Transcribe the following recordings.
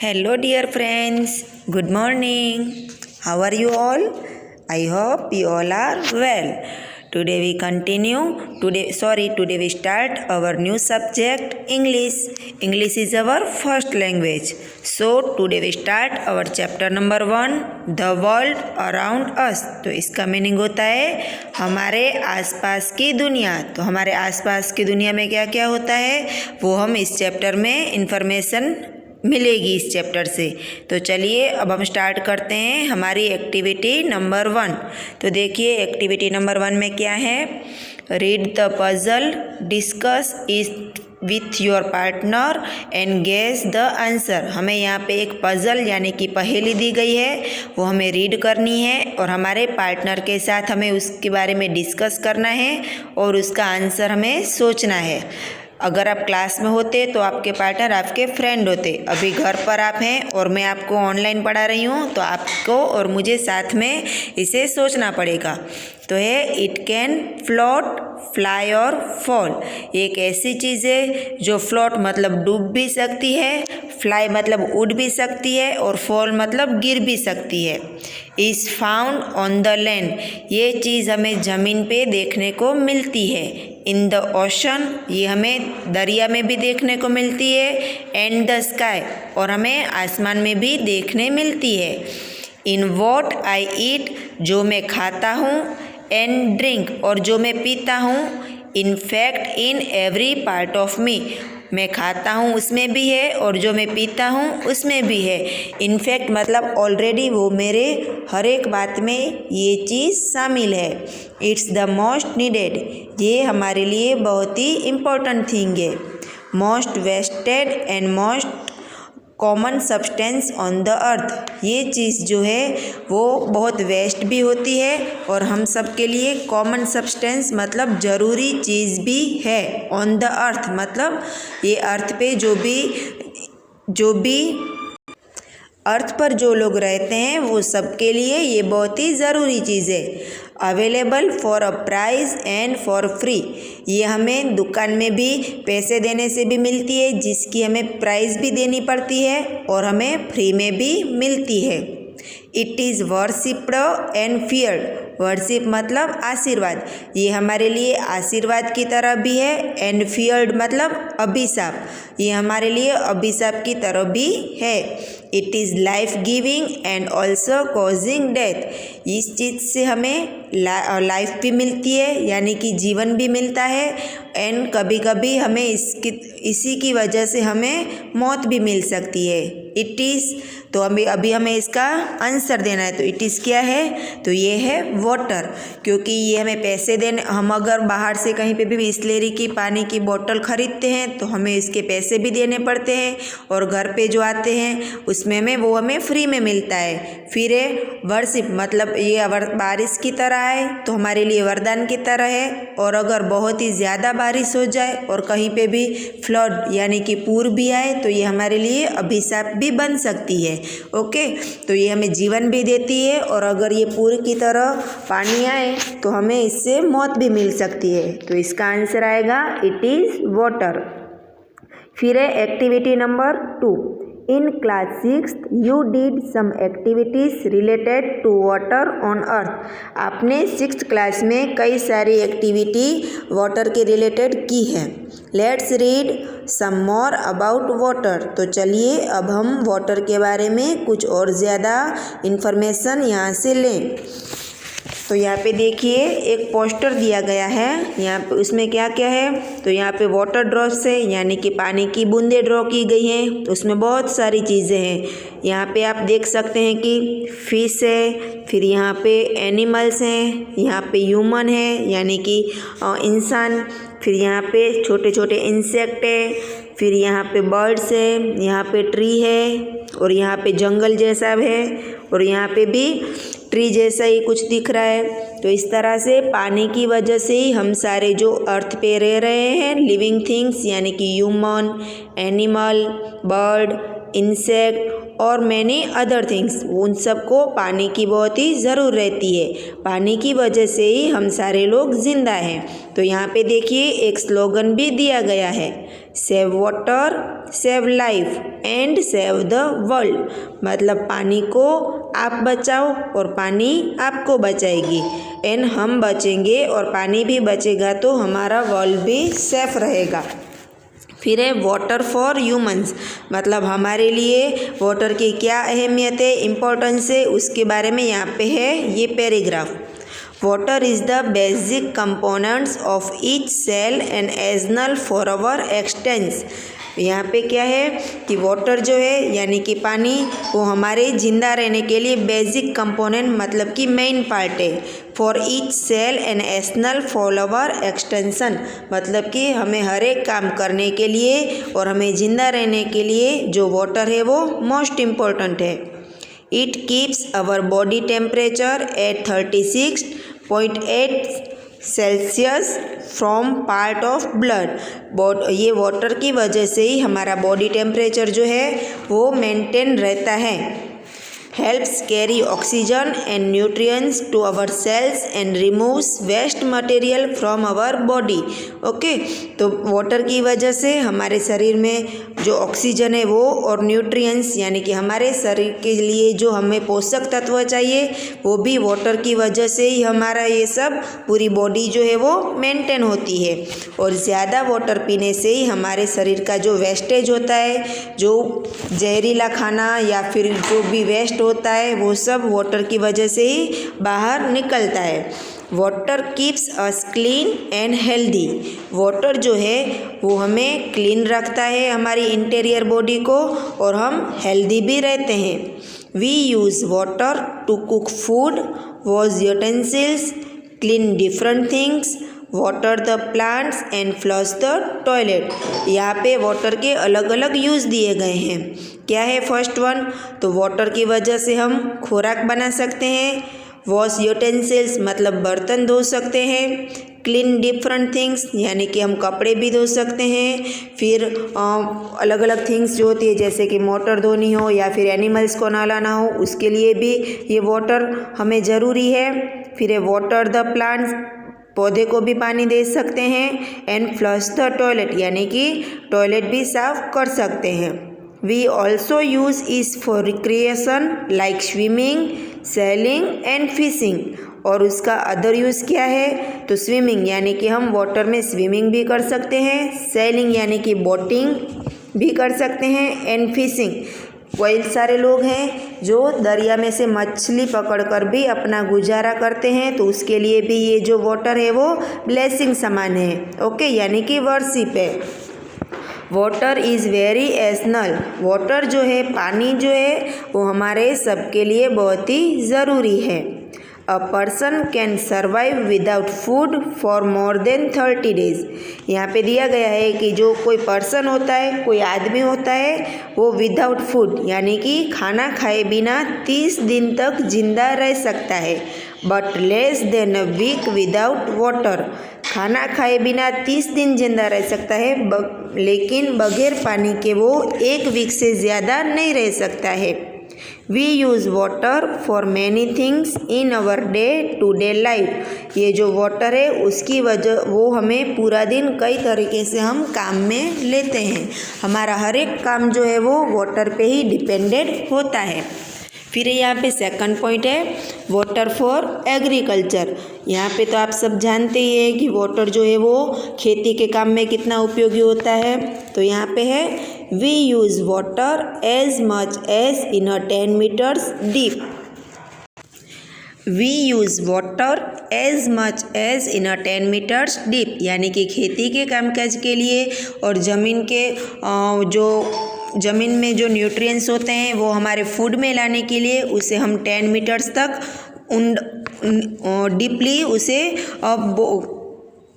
Hello, dear friends. Good morning. How are you all? I hope you all are well. Today we continue. Today we start our new subject, English. English is our first language. So today we start our chapter number 1, The World Around Us. तो इसका meaning होता है हमारे आसपास की दुनिया। तो हमारे आसपास की दुनिया में क्या क्या होता है वो हम इस चैप्टर में इंफॉर्मेशन मिलेगी इस चैप्टर से। तो चलिए अब हम स्टार्ट करते हैं हमारी एक्टिविटी नंबर 1। तो देखिए एक्टिविटी नंबर 1 में क्या है, read the puzzle, discuss it with your partner and guess the answer. हमें यहाँ पे एक पजल यानी कि पहेली दी गई है, वो हमें रीड करनी है और हमारे पार्टनर के साथ हमें उसके बारे में डिस्कस करना है और उसका आंसर हमें सोचना है। अगर आप क्लास में होते तो आपके पार्टनर आपके फ्रेंड होते, अभी घर पर आप हैं और मैं आपको ऑनलाइन पढ़ा रही हूँ, तो आपको और मुझे साथ में इसे सोचना पड़ेगा। तो है इट कैन फ्लोट, फ्लाई और फॉल। एक ऐसी चीज़ है जो फ्लोट मतलब डूब भी सकती है, फ्लाई मतलब उड़ भी सकती है और फॉल मतलब गिर भी सकती है। Is found on the land, ये चीज़ हमें ज़मीन पे देखने को मिलती है। इन द ओशन, ये हमें दरिया में भी देखने को मिलती है। एंड द स्काई, और हमें आसमान में भी देखने मिलती है। इन वॉट आई ईट, जो मैं खाता हूँ। एंड ड्रिंक, और जो मैं पीता हूँ। In fact in every part of me, मैं खाता हूँ उसमें भी है और जो मैं पीता हूँ उसमें भी है। इनफैक्ट मतलब ऑलरेडी वो मेरे हर एक बात में ये चीज़ शामिल है। इट्स द मोस्ट नीडेड, ये हमारे लिए बहुत ही इम्पोर्टेंट थिंग है। Most wasted and most common substance on the earth, ये चीज़ जो है वो बहुत वेस्ट भी होती है और हम सब के लिए कॉमन सब्सटेंस मतलब ज़रूरी चीज़ भी है। ऑन द अर्थ मतलब ये अर्थ पे जो भी अर्थ पर जो लोग रहते हैं वो सबके लिए ये बहुत ही ज़रूरी चीज़ है। Available for a price and for free, ये हमें दुकान में भी पैसे देने से भी मिलती है, जिसकी हमें प्राइस भी देनी पड़ती है और हमें फ्री में भी मिलती है। It is worshipped and feared, worship मतलब आशीर्वाद, ये हमारे लिए आशीर्वाद की तरह भी है। एंड फियर्ड मतलब अभिशाप, ये हमारे लिए अभिशाप की तरह भी है। It is life giving and also causing death, इस चीज़ से हमें लाइफ भी मिलती है यानी कि जीवन भी मिलता है। एंड कभी कभी हमें इसी की वजह से हमें मौत भी मिल सकती है। इट इज़, तो अभी हमें इसका आंसर देना है। तो इट इज़ क्या है, तो ये है वाटर, क्योंकि ये हमें पैसे देने, हम अगर बाहर से कहीं पे भी बिसलेरी की पानी की बोतल ख़रीदते हैं तो हमें इसके पैसे भी देने पड़ते हैं और घर पे जो आते हैं उसमें हमें फ्री में मिलता है। फिर है वर्शिप, मतलब ये बारिश की तरह है तो हमारे लिए वरदान की तरह है, और अगर बहुत ही ज़्यादा बारिश हो जाए और कहीं पे भी फ्लड यानी कि पूर भी आए तो ये हमारे लिए अभिशाप भी बन सकती है। ओके, तो ये हमें जीवन भी देती है और अगर ये पूर की तरह पानी आए तो हमें इससे मौत भी मिल सकती है। तो इसका आंसर आएगा इट इज़ वाटर। फिर है activity number 2। In class 6 you did some activities related to water on earth, आपने 6th क्लास में कई सारी एक्टिविटी वाटर के रिलेटेड की है। Let's read some more about water, तो चलिए अब हम वाटर के बारे में कुछ और ज़्यादा इन्फॉर्मेशन यहाँ से लें। तो यहाँ पे देखिए एक पोस्टर दिया गया है, यहाँ पे उसमें क्या क्या है, तो यहाँ पे वाटर ड्रॉप्स है यानी कि पानी की बूंदें ड्रॉ की गई हैं। तो उसमें बहुत सारी चीज़ें हैं। यहाँ पे आप देख सकते हैं कि फिश है, फिर यहाँ पे एनिमल्स हैं, यहाँ पे ह्यूमन है यानी कि इंसान, फिर यहाँ पे छोटे छोटे इंसेक्ट है, फिर यहाँ पे बर्ड्स है, यहाँ पे ट्री है और यहाँ पे जंगल जैसा है और यहाँ पे भी ट्री जैसा ही कुछ दिख रहा है। तो इस तरह से पानी की वजह से ही हम सारे जो अर्थ पे रह रहे हैं लिविंग थिंग्स यानी कि ह्यूमन, एनिमल, बर्ड, इंसेक्ट और मैनी अदर थिंग्स, उन सबको पानी की बहुत ही ज़रूर रहती है। पानी की वजह से ही हम सारे लोग जिंदा हैं। तो यहाँ पे देखिए एक स्लोगन भी दिया गया है, save water, save life and save the world. मतलब पानी को आप बचाओ और पानी आपको बचाएगी, एंड हम बचेंगे और पानी भी बचेगा तो हमारा वर्ल्ड भी सेफ रहेगा। फिर है वाटर फॉर ह्यूमंस, मतलब हमारे लिए वाटर की क्या अहमियत है, इम्पोर्टेंस है, उसके बारे में यहाँ पे है ये paragraph. Water is the basic components of each cell and essential for our existence. यहाँ पे क्या है कि वाटर जो है यानी कि पानी, वो हमारे जिंदा रहने के लिए बेसिक कंपोनेंट मतलब कि मेन पार्ट है। For each cell and essential for our extension, मतलब कि हमें हर एक काम करने के लिए और हमें जिंदा रहने के लिए जो वाटर है वो मोस्ट इम्पोर्टेंट है। It keeps our body temperature at 36.8 Celsius from part of blood. ये वाटर की वजह से ही हमारा बॉडी टेम्परेचर जो है वो मेंटेन रहता है। Helps carry oxygen and nutrients to our cells and removes waste material from our body. Okay, तो वाटर की वजह से हमारे शरीर में जो ऑक्सीजन है वो और न्यूट्रिएंट्स यानी कि हमारे शरीर के लिए जो हमें पोषक तत्व चाहिए वो भी वाटर की वजह से ही हमारा ये सब पूरी बॉडी जो है वो मेंटेन होती है। और ज़्यादा वाटर पीने से ही हमारे शरीर का जो वेस्टेज होता है, जो जहरीला खाना या फिर जो भी वेस्ट होता है वो सब वाटर की वजह से ही बाहर निकलता है। Water keeps us clean and healthy. Water जो है वो हमें क्लीन रखता है हमारी इंटीरियर बॉडी को, और हम हेल्दी भी रहते हैं। We use water to cook food, wash utensils, clean different things, water the plants and flush the toilet. यहाँ पे वाटर के अलग अलग यूज़ दिए गए हैं। क्या है फर्स्ट वन, तो वाटर की वजह से हम खुराक बना सकते हैं। वॉश यूटेंसिल्स मतलब बर्तन धो सकते हैं। क्लीन डिफरेंट थिंग्स यानी कि हम कपड़े भी धो सकते हैं। फिर अलग अलग थिंग्स जो होती है जैसे कि मोटर धोनी हो या फिर एनिमल्स को नहलाना हो, उसके लिए भी ये वाटर हमें ज़रूरी है। फिर है वाटर द प्लांट्स, पौधे को भी पानी दे सकते हैं। एंड फ्लश द टॉयलेट यानी कि टॉयलेट भी साफ कर सकते हैं। वी ऑल्सो यूज़ इस for recreation like swimming, selling and fishing. और उसका अदर यूज़ क्या है, तो स्विमिंग यानी कि हम वाटर में स्विमिंग भी कर सकते हैं, सेलिंग यानी कि बोटिंग भी कर सकते हैं, एंड फिशिंग। कई सारे लोग हैं जो दरिया में से मछली पकड़कर भी अपना गुजारा करते हैं, तो उसके लिए भी ये जो वाटर है वो ब्लेसिंग समान है। ओके, यानी कि वर्शिप है। Water is very essential. Water जो है, पानी जो है वो हमारे सबके लिए बहुत ही ज़रूरी है। A person can survive without food for more than 30 days. यहाँ पे दिया गया है कि जो कोई पर्सन होता है, कोई आदमी होता है, वो विदाउट फूड यानी कि खाना खाए बिना 30 दिन तक जिंदा रह सकता है। But less than a week without water. खाना खाए बिना 30 दिन जिंदा रह सकता है, लेकिन बगैर पानी के वो 1 वीक से ज़्यादा नहीं रह सकता है। We use water for many things in our day to day life. ये जो वाटर है उसकी वजह वो हमें पूरा दिन कई तरीके से हम काम में लेते हैं। हमारा हर एक काम जो है वो वाटर पे ही डिपेंडेंट होता है। फिर यहाँ पे सेकंड पॉइंट है वाटर फॉर एग्रीकल्चर। यहाँ पे तो आप सब जानते ही हैं कि वाटर जो है वो खेती के काम में कितना उपयोगी होता है। तो यहाँ पे है we use water as much as in a 10 metres deep. We use water as much as in a 10 metres deep, यानी कि खेती के कामकाज के लिए और ज़मीन के ज़मीन में जो न्यूट्रिएंट्स होते हैं वो हमारे फूड में लाने के लिए उसे हम 10 मीटर्स तक डीपली उसे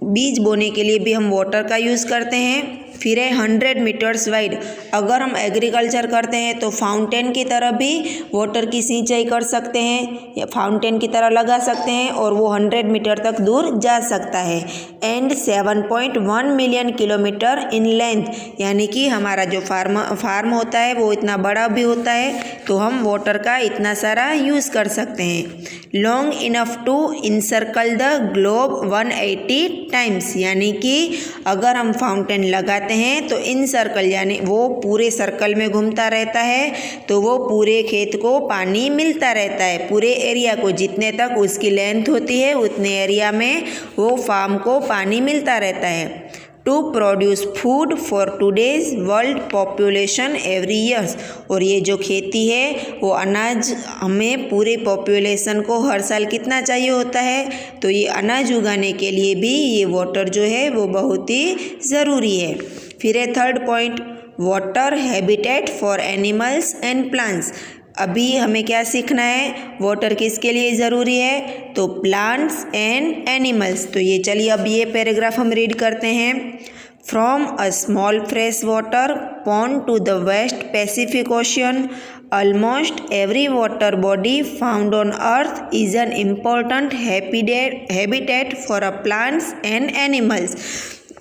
बीज बोने के लिए भी हम वाटर का यूज़ करते हैं। फिर है 100 मीटर्स वाइड। अगर हम एग्रीकल्चर करते हैं तो फाउंटेन की तरह भी वाटर की सिंचाई कर सकते हैं या फाउंटेन की तरह लगा सकते हैं और वो 100 मीटर तक दूर जा सकता है। And 7.1 million kilometre in length, यानी कि हमारा जो फार्म होता है वो इतना बड़ा भी होता है तो हम वाटर का इतना सारा यूज़ कर सकते हैं। Long enough to encircle the globe 180 times, यानी कि अगर हम फाउंटेन लगाते हैं तो इन सर्कल यानी वो पूरे सर्कल में घूमता रहता है तो वो पूरे खेत को पानी मिलता रहता है। पूरे एरिया को जितने तक उसकी लेंथ होती है उतने एरिया में वो फार्म को पानी मिलता रहता है। To produce food for today's world population every years, और ये जो खेती है वो अनाज हमें पूरे पॉपुलेशन को हर साल कितना चाहिए होता है, तो ये अनाज उगाने के लिए भी ये वाटर जो है वो बहुत ही ज़रूरी है। फिर है third point, water habitat for animals and plants. अभी हमें क्या सीखना है, वाटर किसके लिए ज़रूरी है, तो प्लांट्स एंड एनिमल्स। तो ये चलिए अब ये पैराग्राफ हम रीड करते हैं। From a small fresh water pond to the vast Pacific Ocean, almost every water body found on earth is an important habitat for a plants and animals.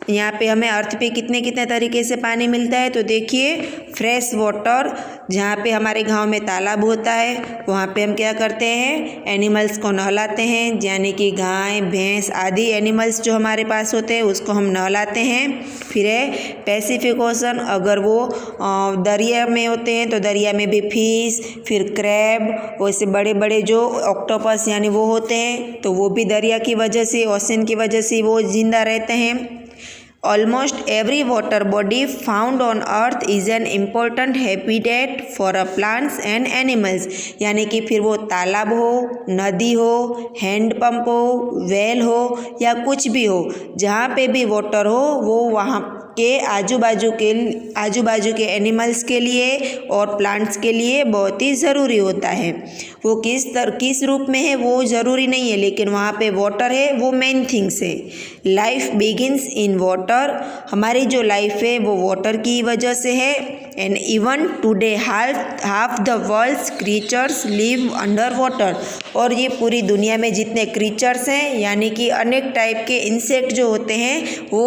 यहाँ पे हमें अर्थ पे कितने कितने तरीके से पानी मिलता है, तो देखिए फ्रेश वाटर, जहाँ पे हमारे गांव में तालाब होता है वहाँ पे हम क्या करते हैं, एनिमल्स को नहलाते हैं, यानी कि गाय भैंस आदि एनिमल्स जो हमारे पास होते हैं उसको हम नहलाते हैं। फिर है पैसिफिक ओशन, अगर वो दरिया में होते हैं तो दरिया में भी फिश, फिर क्रैब, वैसे बड़े बड़े जो ऑक्टोपस यानी वो होते हैं तो वो भी दरिया की वजह से, ओशन की वजह से वो जिंदा रहते हैं। Almost every water body found on earth is an important habitat for a plants and animals, यानी कि फिर वो तालाब हो, नदी हो, हैंडपम्प हो, वेल हो या कुछ भी हो, जहाँ पे भी वाटर हो वो वहाँ के आजू बाजू के एनिमल्स के लिए और प्लांट्स के लिए बहुत ही ज़रूरी होता है। वो किस रूप में है वो ज़रूरी नहीं है, लेकिन वहाँ पे वाटर है वो मेन थिंग्स है। लाइफ बिगिंस इन वाटर, हमारी जो लाइफ है वो वाटर की वजह से है। And even today half the world's creatures live under water, और ये पूरी दुनिया में जितने क्रीचर्स हैं यानी कि अनेक टाइप के इंसेक्ट जो होते हैं वो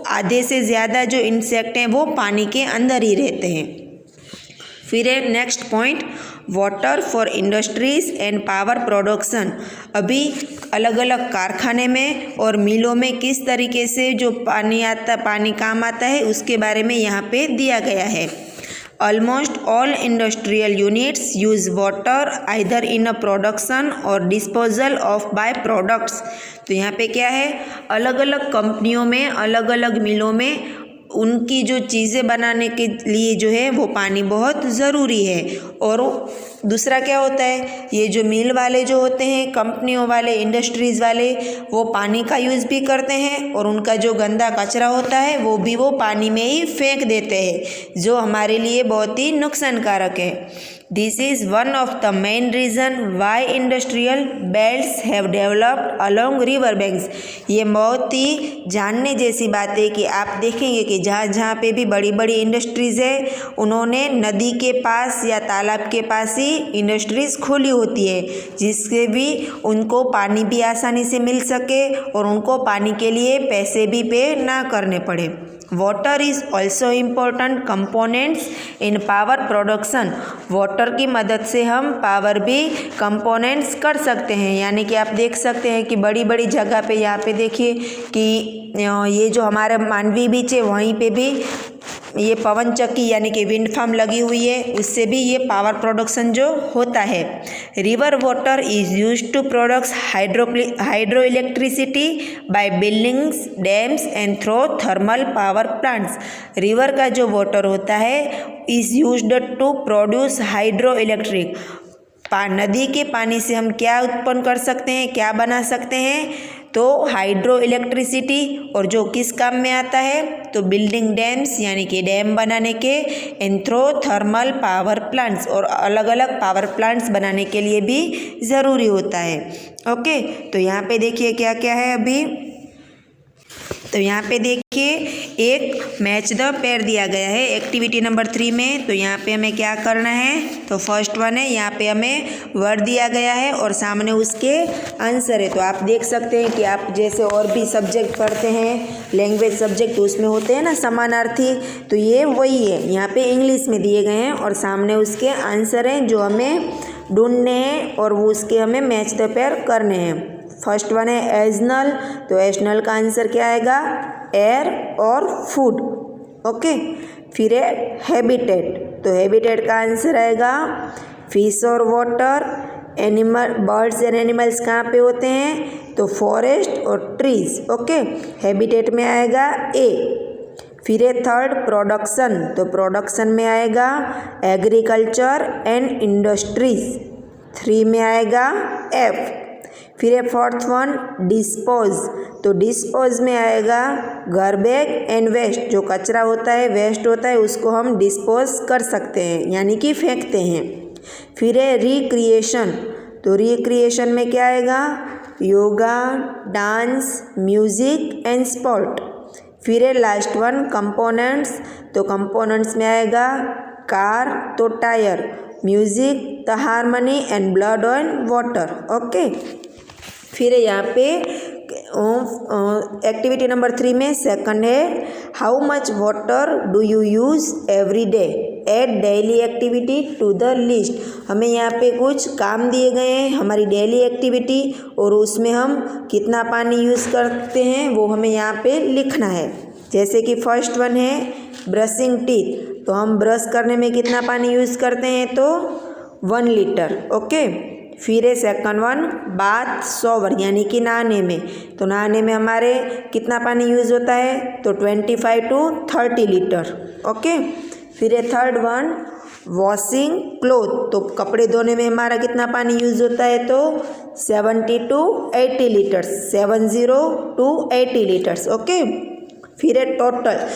आधे से ज़्यादा जो इंसेक्ट हैं वो पानी के अंदर ही रहते हैं। फिर है next point, water for industries and power production. अभी अलग अलग कारखाने में और मिलों में किस तरीके से जो पानी काम आता है उसके बारे में यहाँ पे दिया गया है। Almost all industrial units use water either in a production और डिस्पोजल ऑफ बाय प्रोडक्ट्स। तो यहाँ पे क्या है, अलग अलग कंपनियों में, अलग अलग मिलों में उनकी जो चीज़ें बनाने के लिए जो है वो पानी बहुत ज़रूरी है। और दूसरा क्या होता है, ये जो मिल वाले जो होते हैं, कंपनियों वाले, इंडस्ट्रीज़ वाले, वो पानी का यूज़ भी करते हैं और उनका जो गंदा कचरा होता है वो पानी में ही फेंक देते हैं, जो हमारे लिए बहुत ही नुकसानकारक है। This is one of the main reason why industrial belts have developed along river banks. ये बहुत ही जानने जैसी बात है कि आप देखेंगे कि जहाँ पे भी बड़ी बड़ी इंडस्ट्रीज़ है उन्होंने नदी के पास या तालाब के पास ही इंडस्ट्रीज़ खोली होती है, जिससे भी उनको पानी भी आसानी से मिल सके और उनको पानी के लिए पैसे भी पे ना करने पड़े। Water is also important components in power production. Water की मदद से हम पावर भी कंपोनेंट्स कर सकते हैं, यानी कि आप देख सकते हैं कि बड़ी बड़ी जगह पे, यहाँ पे देखिए कि ये जो हमारे मांडवी बीच है वहीं पे भी ये पवन चक्की यानी कि विंड फार्म लगी हुई है, उससे भी ये पावर प्रोडक्शन जो होता है। River water is used to product hydro electricity by buildings, dams and through thermal power plants. River का जो वाटर होता है is used to produce hydro electric. नदी के पानी से हम क्या उत्पन्न कर सकते हैं, क्या बना सकते हैं, तो हाइड्रो इलेक्ट्रिसिटी, और जो किस काम में आता है, तो बिल्डिंग डैम्स यानी कि डैम बनाने के, एंथ्रो थर्मल पावर प्लांट्स, और अलग अलग पावर प्लांट्स बनाने के लिए भी ज़रूरी होता है। ओके, तो यहाँ पे देखिए क्या क्या है। अभी तो यहाँ पे देखिए एक मैच द पेयर दिया गया है एक्टिविटी नंबर 3 में। तो यहाँ पे हमें क्या करना है, तो फर्स्ट वन है, यहाँ पे हमें वर्ड दिया गया है और सामने उसके आंसर है। तो आप देख सकते हैं कि आप जैसे और भी सब्जेक्ट पढ़ते हैं लैंग्वेज सब्जेक्ट, तो उसमें होते हैं ना समानार्थी, तो ये वही है, यहाँ पे इंग्लिश में दिए गए हैं और सामने उसके आंसर हैं जो हमें ढूंढने हैं और वो उसके हमें मैच द पेयर करने हैं। फर्स्ट वन है एजनल, तो एजनल का आंसर क्या आएगा, एयर और फूड। ओके, फिर है हैबिटेट, तो हैबिटेट का आंसर आएगा फिश और water. Animal, birds and animals कहाँ पे होते हैं, तो फॉरेस्ट और ट्रीज। ओके, हैबिटेट में आएगा ए। फिर है थर्ड प्रोडक्शन, तो प्रोडक्शन में आएगा एग्रीकल्चर एंड इंडस्ट्रीज। 3 में आएगा एफ। फिर है फोर्थ वन डिस्पोज, तो डिस्पोज में आएगा गार्बेज एंड वेस्ट, जो कचरा होता है वेस्ट होता है उसको हम डिस्पोज कर सकते हैं यानी कि फेंकते हैं। फिर है रिक्रिएशन, तो रिक्रिएशन में क्या आएगा, yoga, dance, music and sport. फिर है लास्ट वन कंपोनेंट्स, तो कंपोनेंट्स में आएगा कार, तो tyre, music, the harmony and blood and water. Okay, फिर यहाँ पे एक्टिविटी नंबर 3 में सेकंड है how much water do you use every day, add daily activity to the list. हमें यहाँ पे कुछ काम दिए गए हैं हमारी डेली एक्टिविटी और उसमें हम कितना पानी यूज़ करते हैं वो हमें यहाँ पे लिखना है। जैसे कि फर्स्ट वन है ब्रशिंग टीथ, तो हम ब्रश करने में कितना पानी यूज़ करते हैं, तो 1 लीटर। ओके, फिर है सेकंड वन बाथ शॉवर यानी कि नहाने में, तो नहाने में हमारे कितना पानी यूज़ होता है, तो 25 to 30 लीटर। ओके, फिर है थर्ड वन वॉशिंग क्लोथ, तो कपड़े धोने में हमारा कितना पानी यूज़ होता है, तो 70 to 80 litres, 70 to 80 litres. Okay, फिर है टोटल।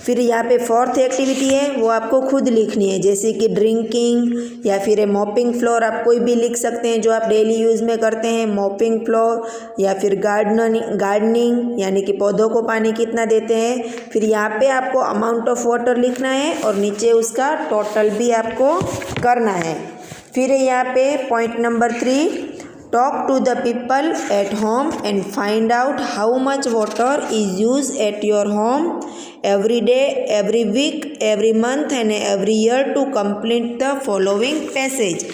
फिर यहाँ पे फोर्थ एक्टिविटी है वो आपको खुद लिखनी है, जैसे कि ड्रिंकिंग या फिर मॉपिंग फ्लोर, आप कोई भी लिख सकते हैं जो आप डेली यूज़ में करते हैं, मॉपिंग फ्लोर या फिर गार्डनिंग यानी कि पौधों को पानी कितना देते हैं। फिर यहाँ पे आपको अमाउंट ऑफ वाटर लिखना है और नीचे उसका टोटल भी आपको करना है। फिर यहाँ पे point number 3 talk to the people at home and find out how much water is use at your home every day, every week, every month and every year to complete the following passage।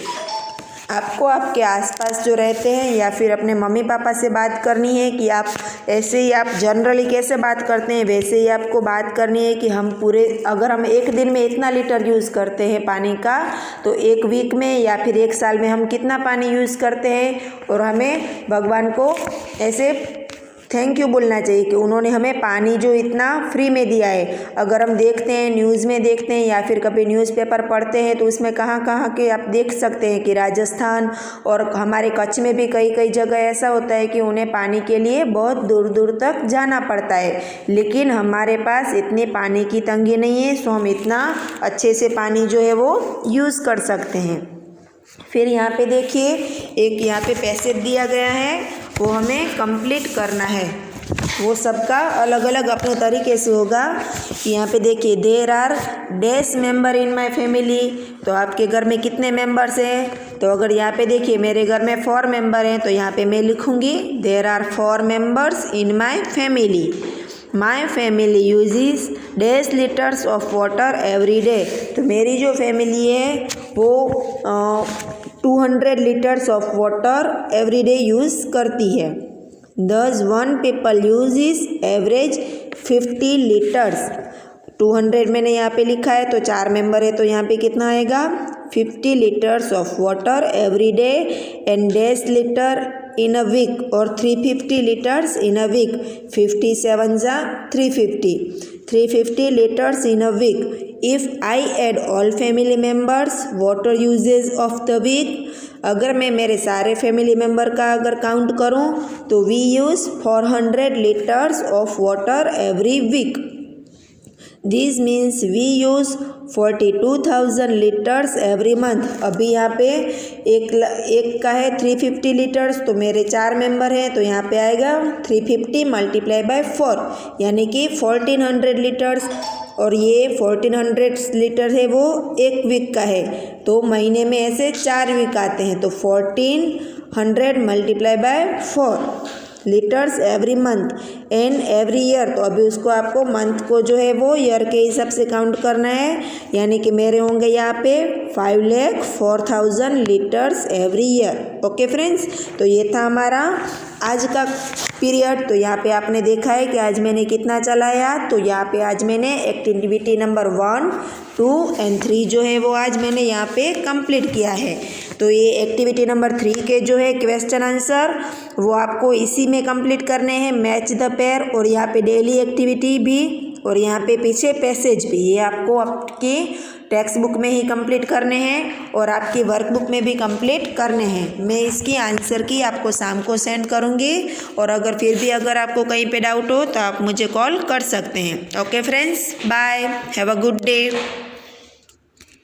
आपको आपके आसपास जो रहते हैं या फिर अपने mummy papa से बात करनी है कि आप ऐसे ही आप जनरली कैसे बात करते हैं वैसे ही आपको बात करनी है कि हम पूरे, अगर हम एक दिन में इतना लीटर यूज़ करते हैं पानी का, तो एक वीक में या फिर एक साल में हम कितना पानी यूज़ करते हैं। और हमें भगवान को ऐसे थैंक यू बोलना चाहिए कि उन्होंने हमें पानी जो इतना फ्री में दिया है। अगर हम देखते हैं न्यूज़ में देखते हैं या फिर कभी न्यूज़पेपर पढ़ते हैं तो उसमें कहाँ कहाँ के आप देख सकते हैं कि राजस्थान और हमारे कच्छ में भी कई कई जगह ऐसा होता है कि उन्हें पानी के लिए बहुत दूर दूर तक जाना पड़ता है, लेकिन हमारे पास इतनी पानी की तंगी नहीं है, सो हम इतना अच्छे से पानी जो है वो यूज़ कर सकते हैं। फिर यहाँ पे देखिए एक यहाँ पे पैसेज दिया गया है वो हमें कंप्लीट करना है, वो सबका अलग अलग अपने तरीके से होगा। यहाँ पे देखिए there are dash member in my family, तो आपके घर में कितने मेंबर्स हैं, तो अगर यहाँ पे देखिए मेरे घर में 4 मेंबर हैं तो यहाँ पे मैं लिखूँगी there are 4 members in my family. My family uses dash litres of water every day, तो मेरी जो फैमिली है वो 200 litres of water every day use करती है। दस 1 पीपल यूजेस एवरेज 50 लीटर्स, 200 मैंने यहाँ पे लिखा है तो 4 मेंबर है तो यहाँ पे कितना आएगा 50 litres of water every day and dash litre in a week or 350 liters in a week, 57 जा 350 liters in a week। If I add all family members water uses of the week, अगर मैं मेरे सारे family member का अगर count करूं तो we use 400 liters of water every week। This means we use 42,000 litres every month. अभी यहाँ पे एक का है 350 लीटर्स, तो मेरे 4 मेंबर हैं, तो यहाँ पे आएगा 350 मल्टीप्लाई बाय 4 यानी कि 1400 लीटर्स। और ये 1400 लीटर है वो एक वीक का है, तो महीने में ऐसे 4 वीक आते हैं, तो 1400 multiply by 4 litres every month and every year. तो अभी उसको आपको मंथ को जो है वो ईयर के हिसाब से काउंट करना है, यानी कि मेरे होंगे यहाँ पे 5,04,000 litres every year. Okay friends, तो ये था हमारा आज का पीरियड। तो यहाँ पे आपने देखा है कि आज मैंने कितना चलाया। तो यहाँ पे आज मैंने एक्टिविटी नंबर 1, 2 एंड 3 जो है वो आज मैंने यहाँ पे कंप्लीट किया है। तो ये एक्टिविटी नंबर 3 के जो है क्वेश्चन आंसर वो आपको इसी में कंप्लीट करने हैं, मैच द पेयर, और यहाँ पे डेली एक्टिविटी भी और यहाँ पे पीछे पैसेज भी, ये आपको आपकी टेक्स्ट बुक में ही कंप्लीट करने हैं और आपकी वर्कबुक में भी कंप्लीट करने हैं। मैं इसकी आंसर की आपको शाम को सेंड करूँगी, और अगर आपको कहीं पे डाउट हो तो आप मुझे कॉल कर सकते हैं। Okay friends, bye, have a good day.